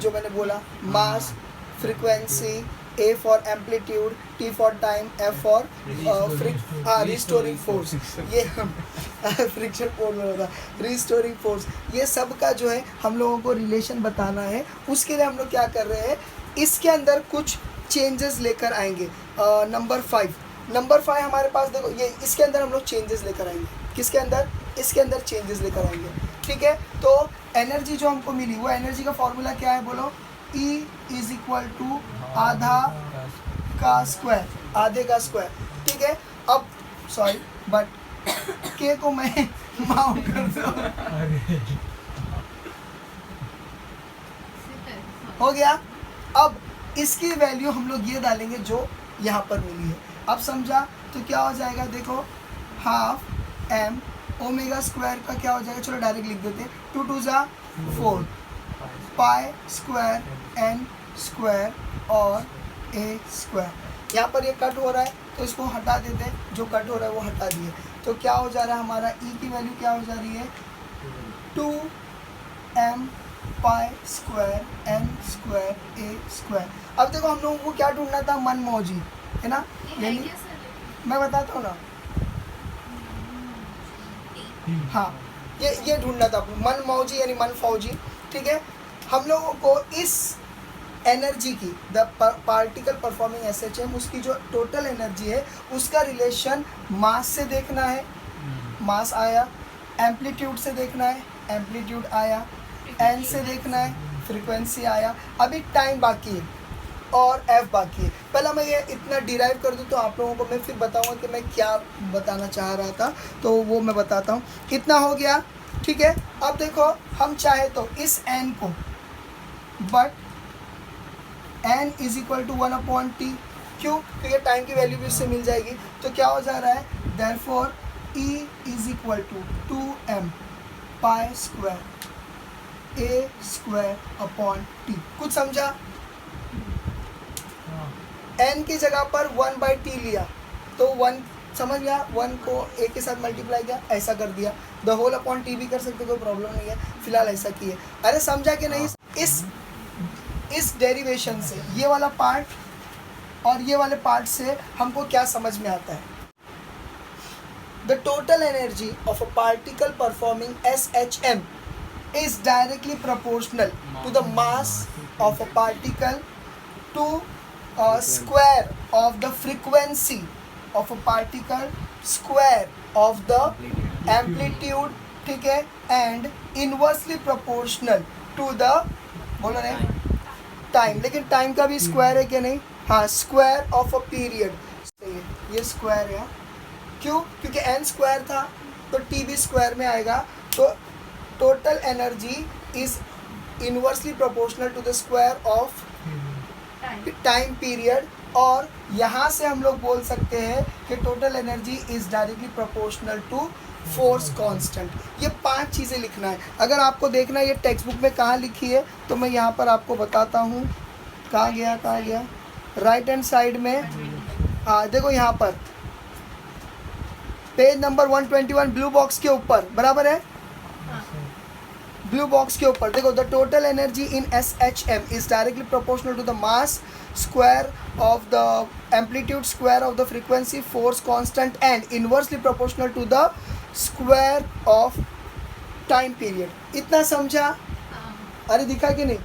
जो मैंने बोला, मास, frequency, A for amplitude, T for time, F for restoring force। ये फ्रिक्शन बोल रहा था, रिस्टोरिंग फोर्स। ये सब का जो है हम लोगों को रिलेशन बताना है। उसके लिए हम लोग क्या कर रहे हैं, इसके अंदर कुछ चेंजेस लेकर आएंगे। नंबर 5 हमारे पास देखो, ये इसके अंदर हम लोग चेंजेस लेकर आएंगे। किसके अंदर? इसके अंदर चेंजेस लेकर आएंगे, ठीक है। तो एनर्जी जो हमको मिली, वो एनर्जी का फॉर्मूला क्या है बोलो? E इज इक्वल टू आधा का स्क्वायर, आधे का स्क्वायर, ठीक है। अब सॉरी बट के को मैं माउंट कर दूं, हो गया। अब इसकी वैल्यू हम लोग ये डालेंगे जो यहाँ पर मिली है। अब समझा? तो क्या हो जाएगा देखो, हाफ एम ओमेगा स्क्वायर का क्या हो जाएगा, चलो डायरेक्ट लिख देते हैं, 2 2 जा 4 पाई स्क्वायर एन स्क्वायर और ए स्क्वायर। यहाँ पर ये कट हो रहा है तो इसको हटा देते हैं, जो कट हो रहा है वो हटा दिए। तो क्या हो जा रहा है हमारा, ई की वैल्यू क्या हो जा रही है, 2m pi square N square ए स्क्वायर। अब देखो हम लोगों को क्या ढूंढना था, मन मौजी, है ना। यानी मैं बताता हूँ ना, हाँ ये ढूंढना था मन मौजी यानी मन फौजी, ठीक है। हम लोगों को इस एनर्जी की, द पार्टिकल परफॉर्मिंग SHM, उसकी जो टोटल एनर्जी है उसका रिलेशन मास से देखना है, मास आया। एम्पलीट्यूड से देखना है, एम्पलीट्यूड आया। एन से देखना है, फ्रीक्वेंसी आया। अभी टाइम बाकी है और एफ बाकी है। पहला मैं ये इतना डिराइव कर दूँ तो आप लोगों को मैं फिर बताऊँगा कि मैं क्या बताना चाह रहा था, तो वो मैं बताता हूँ। इतना हो गया, ठीक है। अब देखो हम चाहे तो इस एन को, but n is equal to 1/t, क्यों? क्योंकि टाइम की वैल्यू भी उससे मिल जाएगी। तो क्या हो जा रहा है, therefore E is equal to 2m pi square a square upon t। कुछ समझा? n की जगह पर 1/t लिया तो 1 समझ गया, 1 को a के साथ मल्टीप्लाई किया, ऐसा कर दिया। द होल अपॉन टी भी कर सकते, कोई प्रॉब्लम नहीं है, फिलहाल ऐसा किए। अरे समझा कि नहीं? इस डेरिवेशन से ये वाला पार्ट और ये वाले पार्ट से हमको क्या समझ में आता है? The total energy of a particle performing SHM is directly proportional to the mass of a particle to square of the frequency of a particle square of the amplitude, ठीक है, and inversely proportional to the बोलो नहीं time, लेकिन time का भी square है कि नहीं? हाँ, स्क्वायर ऑफ अ पीरियड, ये स्क्वायर है। क्यों? क्योंकि n स्क्वायर था तो t भी स्क्वायर में आएगा, तो total energy is inversely proportional to the square of time period. और यहाँ से हम लोग बोल सकते हैं कि total energy is directly proportional to force constant. ये 5 चीज़ें लिखना है। अगर आपको देखना है ये टेक्स्ट बुक में कहाँ लिखी है तो मैं यहाँ पर आपको बताता हूँ। कहाँ गया? राइट हैंड साइड में, हाँ देखो यहाँ पर पेज नंबर 121 ब्लू बॉक्स के ऊपर, बराबर है? ब्लू बॉक्स के ऊपर देखो, the total energy in SHM is directly proportional to the mass square of the amplitude square of the frequency force constant and inversely proportional to the square of time period. इतना समझा? अरे दिखा कि नहीं?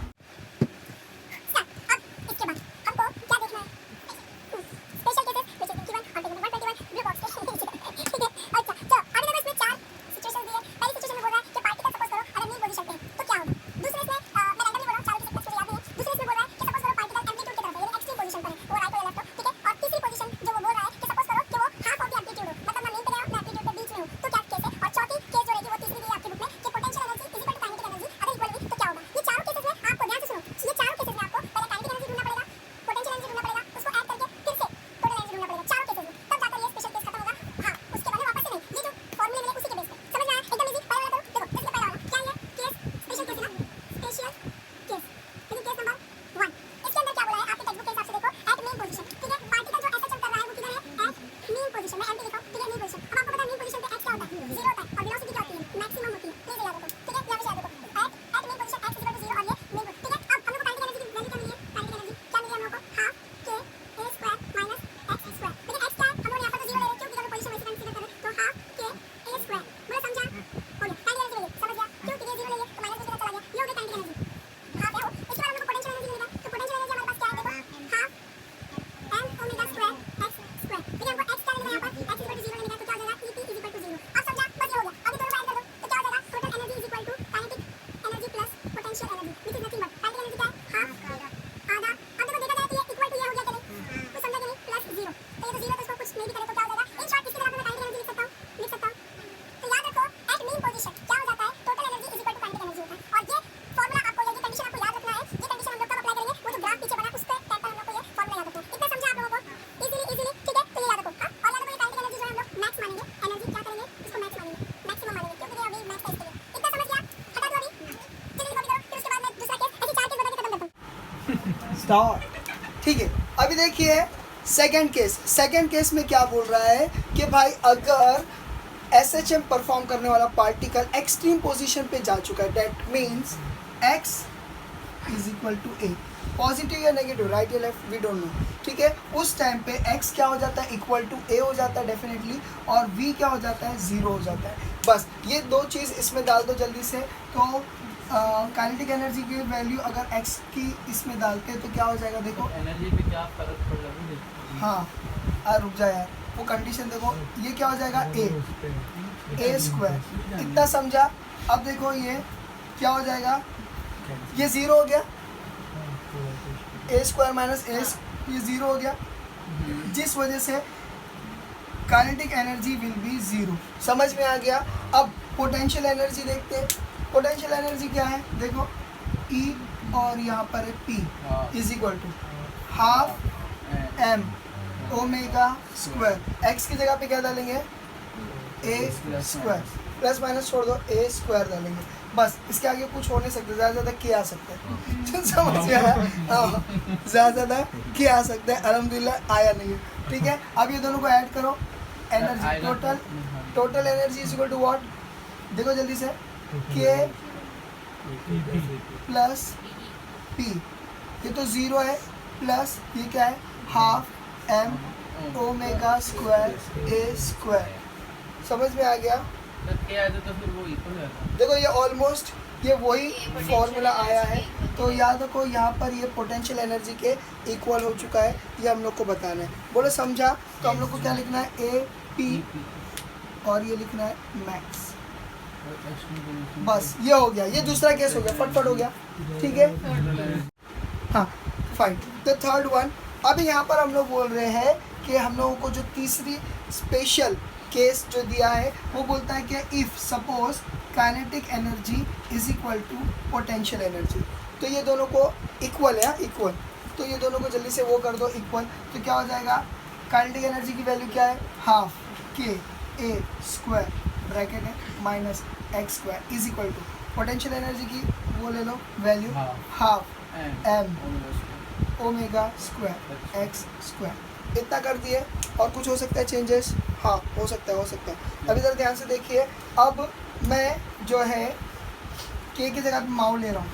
ठीक है, अभी देखिए सेकंड केस में क्या बोल रहा है कि भाई अगर SHM परफॉर्म करने वाला पार्टिकल एक्सट्रीम पोजीशन पे जा चुका है, that means x is equal to a, positive या नेगेटिव, राइट या लेफ्ट, वी डोंट नो, ठीक है। उस टाइम पे x क्या हो जाता है? इक्वल टू a हो जाता है डेफिनेटली, और v क्या हो जाता है? 0 हो जाता है। बस ये 2 चीज़ इसमें डाल दो जल्दी से। तो काइनेटिक एनर्जी की वैल्यू अगर x की इसमें डालते हैं तो क्या हो जाएगा? देखो एनर्जी पे क्या फर्क पड़ रहा है? हाँ रुक जा यार, वो कंडीशन देखो, ये क्या हो जाएगा? a square. इतना समझा? अब देखो ये क्या हो जाएगा? ये 0 हो गया, a स्क्वायर माइनस a, ये 0 हो गया, जिस वजह से काइनेटिक एनर्जी विल बी 0। समझ में आ गया? अब पोटेंशियल एनर्जी देखते हैं। पोटेंशियल एनर्जी क्या है? देखो E और यहाँ पर है P is equal to half m omega square. x की जगह पे क्या डालेंगे? ए स्क्वायर, प्लस माइनस छोड़ दो, ए स्क्वायर डालेंगे बस। इसके आगे कुछ हो नहीं सकता, ज़्यादा ज़्यादा के आ सकता है समझ में आया? हाँ, ज़्यादा ज़्यादा के आ सकता है, अल्हम्दुलिल्लाह आया नहीं है। ठीक है, अब ये दोनों को ऐड करो, energy total energy is equal to what? देखो जल्दी से, के प्लस पी, ये तो ज़ीरो है, प्लस ये क्या है, हाफ एम ओमेगा स्क्वायर ए स्क्वायर। समझ में आ गया? क्या है तो फिर वो इक्वल हो जाता है। देखो ये ऑलमोस्ट ये वही फॉर्मूला आया है, तो याद रखो यहाँ पर ये पोटेंशियल एनर्जी के इक्वल हो चुका है, ये हम लोग को बताना है। बोलो समझा? तो हम लोग को क्या लिखना है, ए पी और ये लिखना है मैक्स। बस ये हो गया, ये दूसरा केस हो गया, फटफट हो गया। ठीक है, हाँ फाइन। द थर्ड वन, अभी यहाँ पर हम लोग बोल रहे हैं कि हम लोगों को जो तीसरी स्पेशल केस जो दिया है वो बोलता है कि if suppose kinetic energy is equal to potential energy, तो ये दोनों को इक्वल है, इक्वल, तो ये दोनों को जल्दी से वो कर दो इक्वल, तो क्या हो जाएगा, काइनेटिक एनर्जी की वैल्यू क्या है, half k a square bracket है minus x square is equal to potential energy की वो ले लो value, half M omega square x square. इतना कर दिए, और कुछ हो सकता है चेंजेस? हाँ हो सकता है, हो सकता है। अभी जरा ध्यान से देखिए, अब मैं जो है के की जगह पे माऊ ले रहा हूँ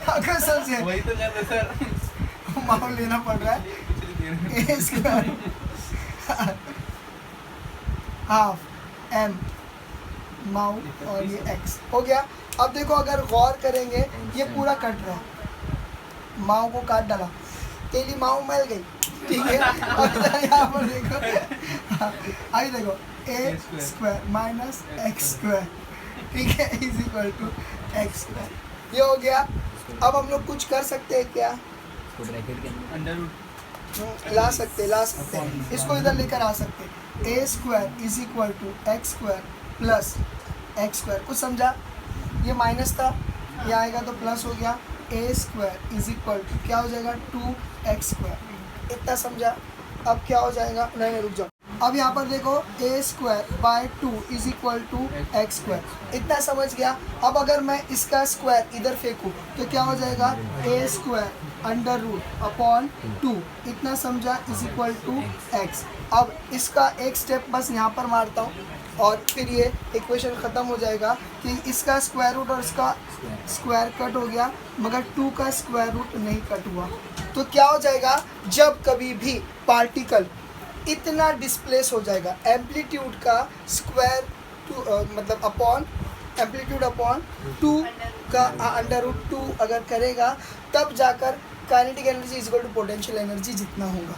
अगर समझे, वही तो कहते सर, माऊ लेना पड़ रहा है, ए स्क्वायर हाफ एम माऊ और ये एक्स हो गया। अब देखो अगर गौर करेंगे, ये पूरा कट रहा है, माऊ को काट डाला, तेरी माऊ मिल गई। ठीक है, अब यहाँ पर देखो, अभी देखो ए स्क्वायर माइनस एक्स स्क्वायर, ठीक है, is equal to x square, ये हो गया। अब हम लोग कुछ कर सकते हैं क्या, अंडर रूट ला सकते हैं, इसको इधर लेकर आ सकते हैं, A square is equal to x square plus X square. कुछ समझा? ये माइनस था, ये आएगा तो प्लस हो गया, ए स्क्वायर इज इक्वल टू क्या हो जाएगा, 2x स्क्वायर। इतना समझा? अब क्या हो जाएगा, नहीं रुक जाओ, अब यहाँ पर देखो ए square by 2 is equal to x square. इतना समझ गया? अब अगर मैं इसका स्क्वायर इधर फेंकूँ तो क्या हो जाएगा, ए स्क्वायर अंडर रूट अपॉन 2, इतना समझा, इज इक्वल टू एक्स। अब इसका एक स्टेप बस यहाँ पर मारता हूँ और फिर ये इक्वेशन ख़त्म हो जाएगा कि इसका स्क्वायर रूट और इसका स्क्वायर कट हो गया, मगर 2 का स्क्वायर रूट नहीं कट हुआ। तो क्या हो जाएगा, जब कभी भी पार्टिकल इतना डिस्प्लेस हो जाएगा, एम्पलीट्यूड का स्क्वायर मतलब अपॉन एम्पलीट्यूड अपॉन 2 का अंडर रूट 2 अगर करेगा, तब जाकर kinetic energy is equal to potential energy जितना होगा।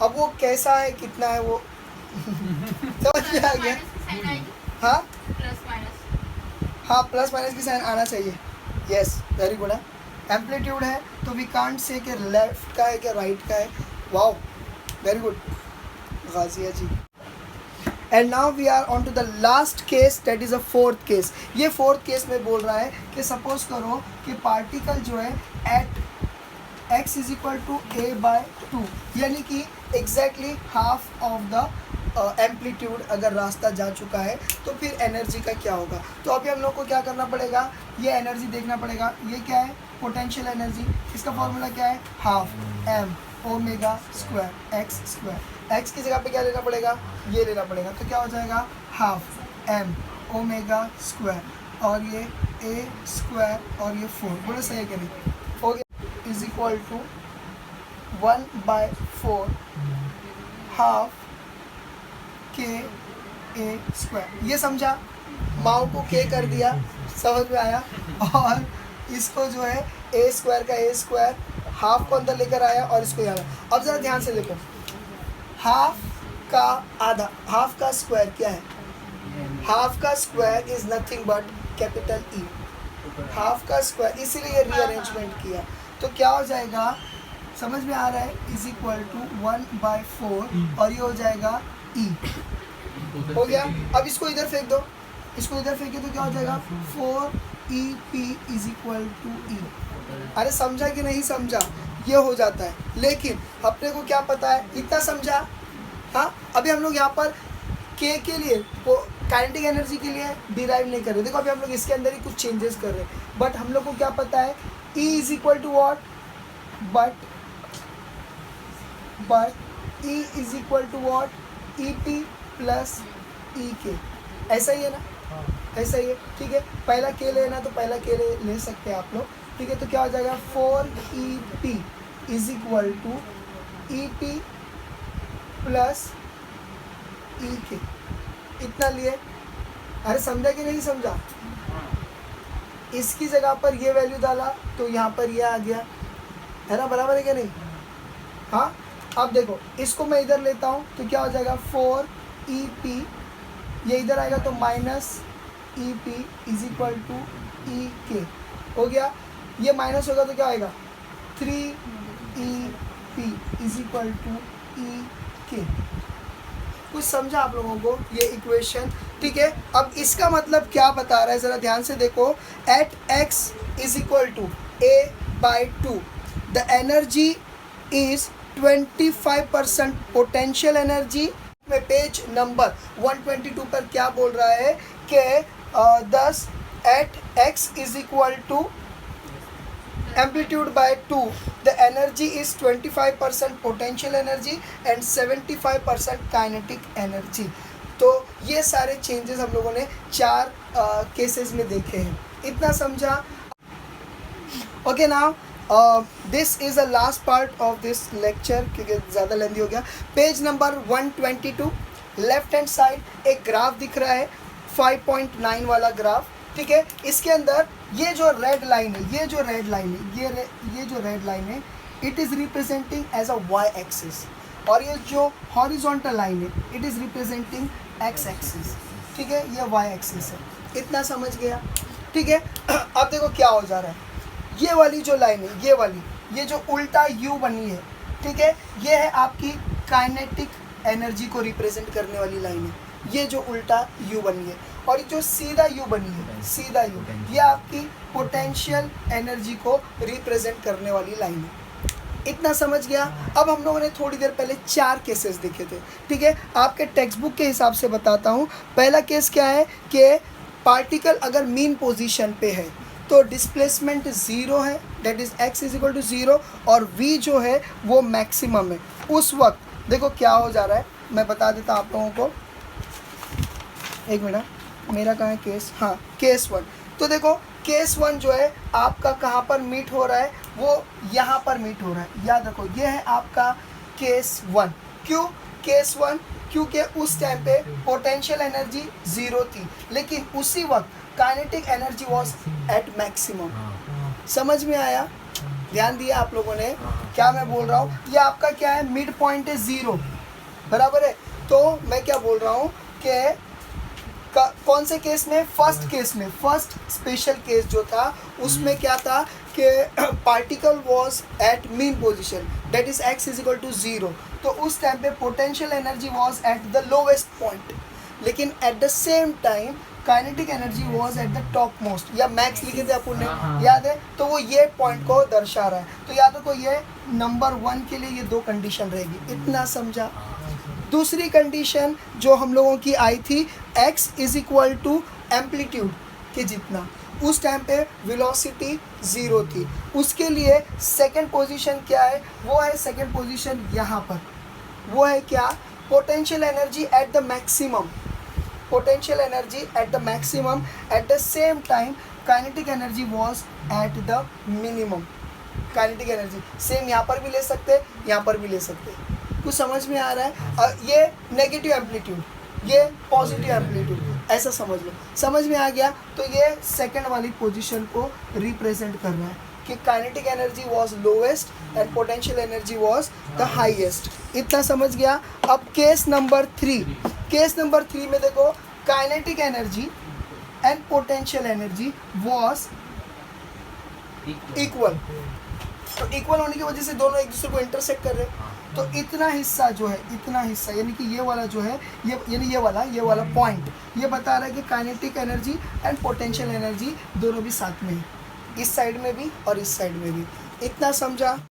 अब वो कैसा है, कितना है, वो समझ में आ गया? हाँ हाँ, प्लस माइनस की साइन आना चाहिए, यस वेरी गुड है। एम्पलीट्यूड है तो वी कांट से कि लेफ्ट का है कि राइट का है, wow very good Ghazia ji. And now we are on to the last case, that is a fourth case. ये फोर्थ केस में बोल रहा है कि सपोज करो कि पार्टिकल जो है at x is equal to a by 2, यानी कि exactly half of the amplitude अगर रास्ता जा चुका है, तो फिर एनर्जी का क्या होगा। तो अभी हम लोग को क्या करना पड़ेगा, ये एनर्जी देखना पड़ेगा। ये क्या है, पोटेंशियल एनर्जी, इसका फॉर्मूला क्या है, half M omega square x square. X की जगह पे क्या लेना पड़ेगा, ये लेना पड़ेगा, तो क्या हो जाएगा, हाफ एम ओमेगा स्क्वायर और ये ए स्क्वायर और ये 4, बोले सही है कि नहीं, हो गया, is equal to 1/4 half k a square. ये समझा, माओ को के कर दिया, समझ में आया, और इसको जो है ए स्क्वायर का ए स्क्वायर, हाफ को अंदर लेकर आया और इसको यहाँ। अब ज़रा ध्यान से देखो, हाफ का आधा, हाफ का स्क्वायर क्या है, हाफ का square is nothing but capital E, half का स्क्वायर, इसीलिए ये रीअरेंजमेंट किया। तो क्या हो जाएगा, समझ में आ रहा है, इज इक्वल टू 1/4 और ये हो जाएगा ई, हो गया। अब इसको इधर फेंक दो, इसको इधर फेंके तो क्या हो जाएगा, 4EP इज इक्वल टू ई। अरे समझा कि नहीं समझा, ये हो जाता है, लेकिन अपने को क्या पता है, इतना समझा। हाँ, अभी हम लोग यहाँ पर के लिए काइनेटिक एनर्जी के लिए डिराइव नहीं कर रहे। देखो अभी हम लोग इसके अंदर ही कुछ चेंजेस कर रहे हैं, बट हम लोग को क्या पता है, E is equal to what, but E is equal to what, EP plus EK, ऐसा ही है ना, ऐसा ही है, ठीक है। पहला के लेना तो पहला के ले सकते हैं आप लोग, ठीक है। तो क्या हो जाएगा, 4EP is equal to EP plus EK, इतना लिए। अरे समझा कि नहीं समझा, इसकी जगह पर ये वैल्यू डाला तो यहाँ पर ये आ गया, है ना, बराबर है क्या नहीं। हाँ, अब देखो इसको मैं इधर लेता हूँ तो क्या हो जाएगा, 4EP, ये इधर आएगा तो minus EP is equal to EK हो गया। ये माइनस होगा तो क्या आएगा, 3EP is equal to EK। कुछ समझा आप लोगों को ये इक्वेशन, ठीक है। अब इसका मतलब क्या बता रहा है, ज़रा ध्यान से देखो, at x is equal to A/2 the energy is 25% potential energy. में पेज नंबर 122 पर क्या बोल रहा है कि 10 at x is equal to amplitude by 2 the energy is 25% potential energy and 75% kinetic energy। तो ये सारे चेंजेस हम लोगों ने 4 केसेस में देखे हैं, इतना समझा। Okay, now this is the last part of this lecture क्योंकि ज़्यादा लेंदी हो गया। Page number 122 left hand side एक ग्राफ दिख रहा है, 5.9 वाला ग्राफ, ठीक है। इसके अंदर ये जो रेड लाइन है, ये जो रेड लाइन है, ये जो रेड लाइन है, it is representing as a y axis, और ये जो हॉरिजॉन्टल लाइन है, it is representing x axis, ठीक है। ये वाई एक्सिस है, इतना समझ गया, ठीक है। अब देखो क्या हो जा रहा है, ये वाली जो लाइन है, ये वाली, ये जो उल्टा यू बनी है, ठीक है, ये है आपकी काइनेटिक एनर्जी को रिप्रेजेंट करने वाली लाइन है, ये जो उल्टा यू बनी है। और जो सीधा यू बनी है, सीधा यू, ये आपकी पोटेंशियल एनर्जी को रिप्रेजेंट करने वाली लाइन है, इतना समझ गया। अब हम लोगों ने थोड़ी देर पहले 4 केसेस देखे थे, ठीक है। आपके टेक्स्ट बुक के हिसाब से बताता हूँ। पहला केस क्या है कि पार्टिकल अगर मीन पोजीशन पे है तो डिस्प्लेसमेंट 0 है, that is x is equal to 0, और v जो है वो मैक्सिमम है। उस वक्त देखो क्या हो जा रहा है, मैं बता देता आप लोगों को, एक मिनट, मेरा कहाँ है केस, हाँ केस 1। तो देखो केस 1 जो है आपका कहाँ पर मीट हो रहा है, वो यहाँ पर मीट हो रहा है, याद रखो ये है आपका केस 1। क्यों केस 1? क्योंकि उस टाइम पे पोटेंशियल एनर्जी 0 थी, लेकिन उसी वक्त kinetic energy was eight maximum. समझ में आया, ध्यान दिया आप लोगों ने क्या मैं बोल रहा हूँ। ये आपका क्या है, मिड पॉइंट है 0, बराबर है। तो मैं क्या बोल रहा हूँ कि कौन से केस में, फर्स्ट केस में, फर्स्ट स्पेशल केस जो था उसमें क्या था कि particle was at mean position, that is x is equal to 0। तो उस टाइम पे potential energy was at the lowest point, लेकिन at the same time kinetic energy was at the top most, या मैक्स लिखे थे अपन ने, याद है। तो वो ये पॉइंट को दर्शा रहा है। तो याद रखो ये नंबर 1 के लिए ये 2 कंडीशन रहेगी, इतना समझा। दूसरी कंडीशन जो हम लोगों की आई थी, x is equal to amplitude के जितना, उस टाइम पे वेलोसिटी 0 थी। उसके लिए सेकंड पोजीशन क्या है, वो है सेकंड पोजीशन यहाँ पर, वो है क्या, potential energy at the maximum, potential energy at the maximum, eight the same time kinetic energy was at the minimum. Kinetic energy same यहाँ पर भी ले सकते, यहाँ पर भी ले सकते। कुछ समझ में आ रहा है? ये नेगेटिव एम्पलीट्यूड, ये पॉजिटिव एम्पलीट्यूड, ऐसा समझ लो। समझ में आ गया? तो ये सेकंड वाली पोजीशन को रिप्रेजेंट कर रहा है कि kinetic energy was lowest and potential energy was the highest. इतना समझ गया? अब केस नंबर 3, केस नंबर 3 में देखो, kinetic energy and potential energy was equal. तो इक्वल होने की वजह से दोनों एक दूसरे को इंटरसेक्ट कर रहे हैं। तो इतना हिस्सा जो है, इतना हिस्सा यानी कि ये वाला जो है, ये वाला पॉइंट ये बता रहा है कि kinetic energy and potential energy दोनों भी साथ में है, इस साइड में भी और इस साइड में भी। इतना समझा?